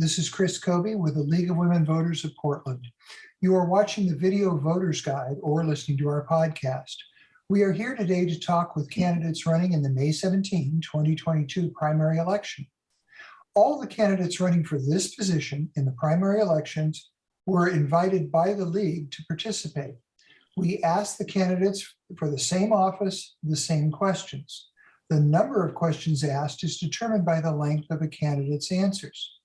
This is Chris Covey with the League of Women Voters of Portland. You are watching the Video Voters Guide or listening to our podcast. We are here today to talk with candidates running in the May 17, 2022 primary election. All the candidates running for this position in the primary elections were invited by the League to participate. We asked the candidates for the same office, the same questions. The number of questions asked is determined by the length of a candidate's answers.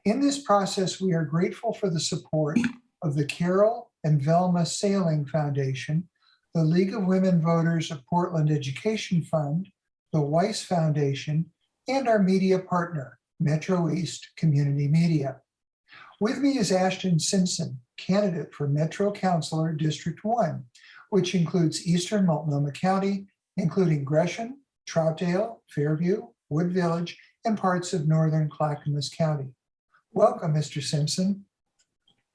In this process, we are grateful for the support of the Carol and Velma Sailing Foundation, the League of Women Voters of Portland Education Fund, the Weiss Foundation, and our media partner, Metro East Community Media. With me is Ashton Simpson, candidate for Metro Councilor District 1, which includes Eastern Multnomah County, including Gresham, Troutdale, Fairview, Wood Village, and parts of northern Clackamas County. Welcome, Mr. Simpson.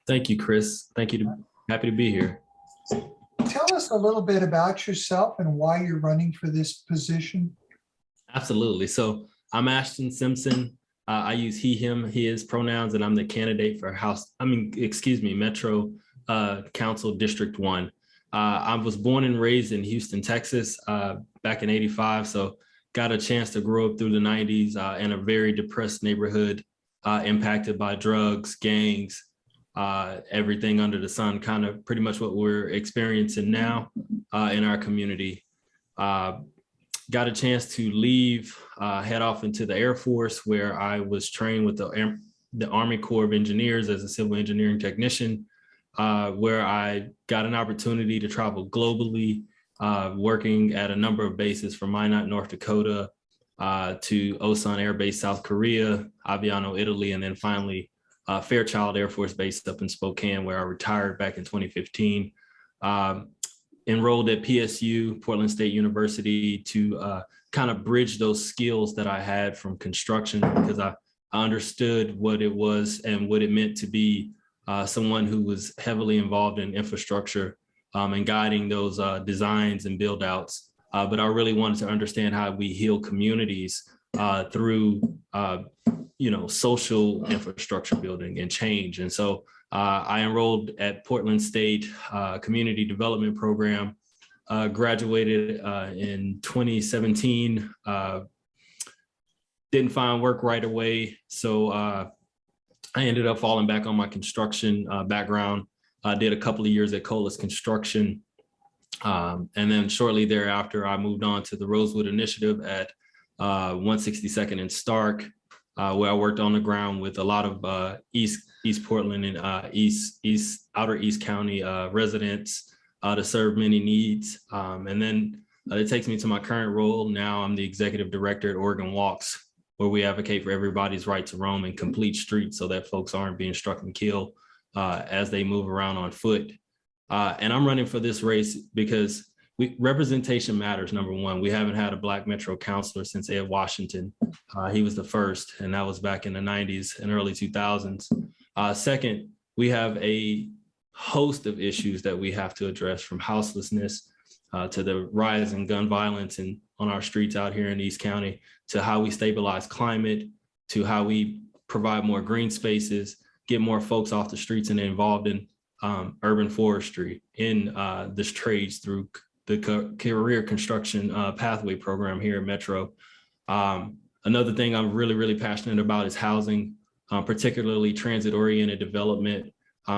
Thank you, Chris. Thank you. Happy to be here. Tell us a little bit about yourself and why you're running for this position. Absolutely. So I'm Ashtons Simpson. I use he, him, his pronouns, and I'm the candidate for Metro Council District 1. I was born and raised in Houston, Texas, back in '85. So got a chance to grow up through the '90s in a very depressed neighborhood, impacted by drugs, gangs, everything under the sun, kind of pretty much what we're experiencing now in our community. Got a chance to leave, head off into the Air Force, where I was trained with the Army Corps of Engineers as a civil engineering technician, where I got an opportunity to travel globally, working at a number of bases from Minot, North Dakota, to Osan Air Base, South Korea, Aviano, Italy, and then finally Fairchild Air Force Base up in Spokane, where I retired back in 2015. Enrolled at PSU, Portland State University, to kind of bridge those skills that I had from construction, because I understood what it was and what it meant to be someone who was heavily involved in infrastructure and guiding those designs and build outs. But I really wanted to understand how we heal communities through social infrastructure building and change. And so I enrolled at Portland State Community Development Program, graduated in 2017, didn't find work right away. So I ended up falling back on my construction background. I did a couple of years at Colas Construction. And then shortly thereafter, I moved on to the Rosewood Initiative at 162nd and Stark, where I worked on the ground with a lot of East Portland and outer East County residents to serve many needs. And then it takes me to my current role. Now I'm the executive director at Oregon Walks, where we advocate for everybody's right to roam and complete streets so that folks aren't being struck and killed as they move around on foot. And I'm running for this race because representation matters, number one. We haven't had a Black Metro councilor since Ed Washington. He was the first, and that was back in the 90s and early 2000s. Second, we have a host of issues that we have to address, from houselessness to the rise in gun violence on our streets out here in East County, to how we stabilize climate, to how we provide more green spaces, get more folks off the streets and involved in urban forestry, in the trades through the career construction pathway program here at Metro. Another thing I'm really, really passionate about is housing, particularly transit-oriented development,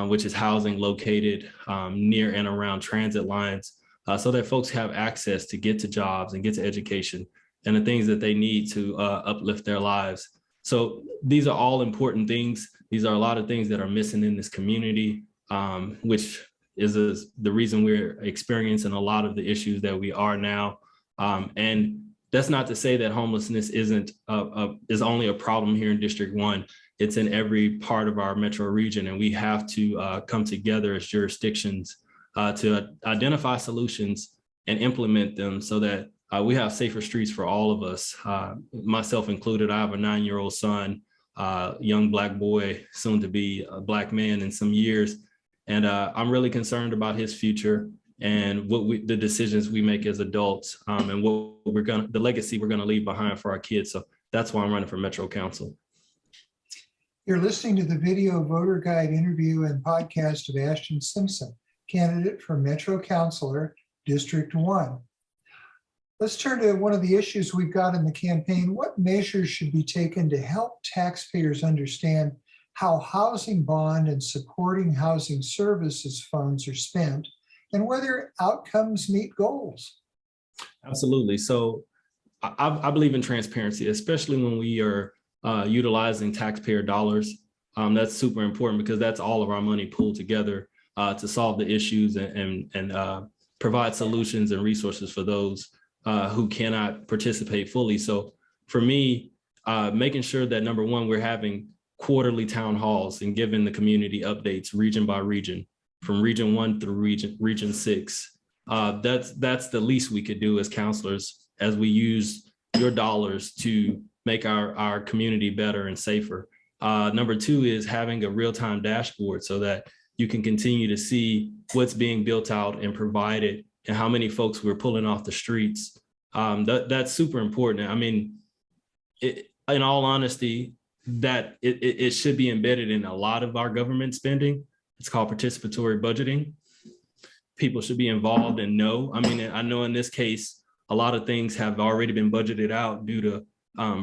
which is housing located near and around transit lines, so that folks have access to get to jobs and get to education and the things that they need to uplift their lives. So these are all important things. These are a lot of things that are missing in this community, which is the reason we're experiencing a lot of the issues that we are now. And that's not to say that homelessness is only a problem here in District 1. It's in every part of our metro region, and we have to come together as jurisdictions to identify solutions and implement them so that we have safer streets for all of us, myself included. I have a 9-year-old son, young Black boy, soon to be a Black man in some years. And I'm really concerned about his future and the decisions we make as adults, and the legacy we're gonna leave behind for our kids. So that's why I'm running for Metro Council. You're listening to the video voter guide interview and podcast of Ashton Simpson, candidate for Metro Councilor, District 1. Let's turn to one of the issues we've got in the campaign. What measures should be taken to help taxpayers understand how housing bond and supporting housing services funds are spent and whether outcomes meet goals? Absolutely. So I believe in transparency, especially when we are utilizing taxpayer dollars. That's super important because that's all of our money pulled together to solve the issues and provide solutions and resources for those who cannot participate fully. So for me, making sure that number one, we're having quarterly town halls and giving the community updates region by region, from region 1 through region 6. That's the least we could do as counselors as we use your dollars to make our community better and safer. Number 2 is having a real-time dashboard so that you can continue to see what's being built out and provided and how many folks we're pulling off the streets. That's super important. I mean, in all honesty, that it should be embedded in a lot of our government spending. It's called participatory budgeting. People should be involved and know. I mean, I know in this case, a lot of things have already been budgeted out due to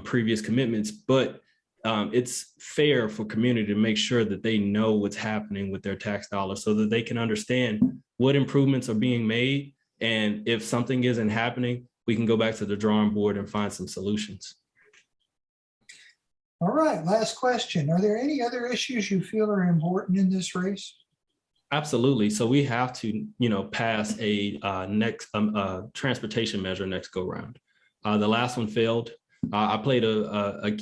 previous commitments, but it's fair for community to make sure that they know what's happening with their tax dollars so that they can understand what improvements are being made. And if something isn't happening, we can go back to the drawing board and find some solutions. All right, last question. Are there any other issues you feel are important in this race? Absolutely. So we have to, pass a next transportation measure next go round. The last one failed. I played a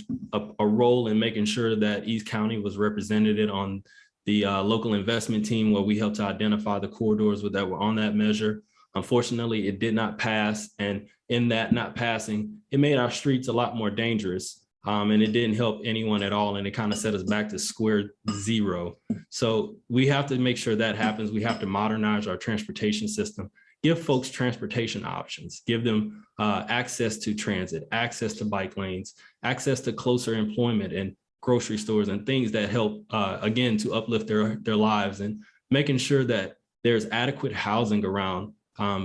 role in making sure that East County was represented on the local investment team, where we helped to identify the corridors that were on that measure. Unfortunately, it did not pass. And in that not passing, it made our streets a lot more dangerous. And it didn't help anyone at all. And it kind of set us back to square zero. So we have to make sure that happens. We have to modernize our transportation system, give folks transportation options, give them access to transit, access to bike lanes, access to closer employment and grocery stores and things that help, again, to uplift their lives, and making sure that there's adequate housing around,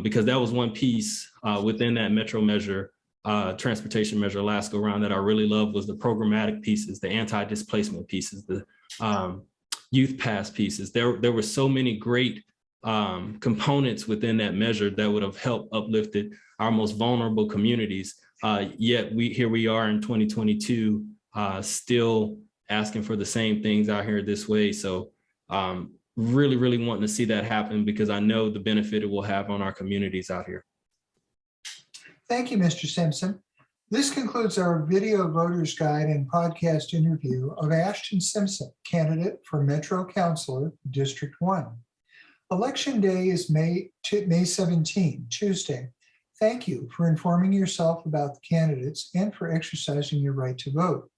because that was one piece within that Metro measure, transportation measure last go around that I really loved, was the programmatic pieces, the anti-displacement pieces, the youth pass pieces. There were so many great components within that measure that would have helped uplifted our most vulnerable communities. Yet here we are in 2022, still asking for the same things out here this way. So really, really wanting to see that happen, because I know the benefit it will have on our communities out here. Thank you, Mr. Simpson. This concludes our video voters guide and podcast interview of Ashton Simpson, candidate for Metro Councilor, District 1. Election Day is May 17, Tuesday. Thank you for informing yourself about the candidates and for exercising your right to vote.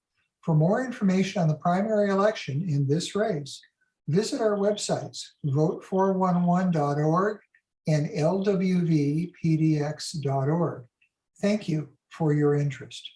For more information on the primary election in this race, visit our websites, vote411.org and lwvpdx.org. Thank you for your interest.